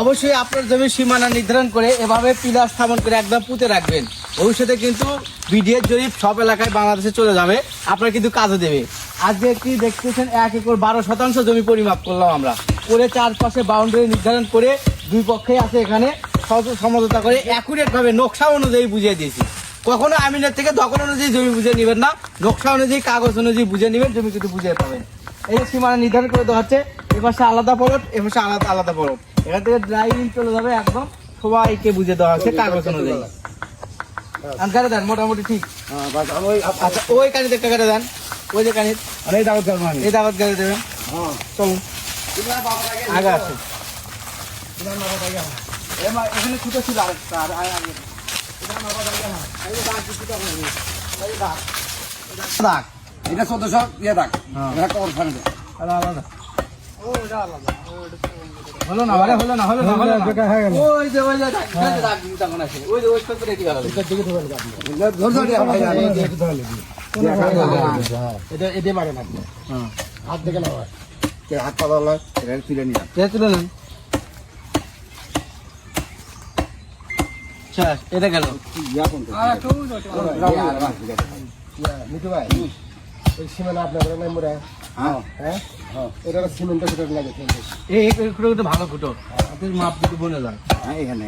অবশ্যই আপনার জমির সীমানা নির্ধারণ করে এভাবে পিলার স্থাপন করে একদম পুঁতে রাখবেন। ভবিষ্যতে কিন্তু বিডিএর জরিপ সব এলাকায় বাংলাদেশে চলে যাবে, আপনার কিন্তু কাজে দেবে। আজকে একটি দেখতেছেন 1 একর 12% জমি পরিমাপ করলাম আমরা, করে চারপাশে বাউন্ডারি নির্ধারণ করে দুই পক্ষে আছে এখানে সমঝোতা করে অ্যাকুরেট ভাবে নকশা অনুযায়ী বুঝিয়ে দিয়েছি। কখনো আমিনের থেকে দখল অনুযায়ী জমি বুঝে নেবেন না, নকশা অনুযায়ী কাগজ অনুযায়ী বুঝে নেবেন, জমি কিন্তু বুঝে পাবেন। এই সীমানা নির্ধারণ করে দেওয়া হচ্ছে, এপাশে আলাদা পলট, এপাশে আলাদা আলাদা পলট, এখান থেকে ড্রাইভিং চলে যাবে একদম সবাইকে বুঝে দেওয়া হচ্ছে কাগজ অনুযায়ী। কাটে দেন মোটামুটি ঠিক। আচ্ছা ওই কানিতে একটা কাটে দেন, ওই যে কানিত এই দাওয়াত গাড়ি দেবেন। চলুন আগে আসুন। এখানে ছুটো ছিল আরেকটা দাগ, এটা 1400 ইয়ে দাগ, এটা কর ফানে আলাদা হলো না, হলো না, হলো না, হলো না। ওই যে ওই যে দাগ তখন আছে, ওই যে ওই সত্যি রেডি হলো। এটা এতে পারেন আপনি, হাত দেখে না হয়, হাত পা দাও, এটা তুলে নিলাম। তুলে নেন। এটা গেল মিঠু ভাই, ওই সীমানা আপনার নাম্বারে হ্যাঁ এটা সিমেন্টের লাগে এই ভালো ফুটো, আপনি মাপ দিতে বলে যান। হ্যাঁ এখানে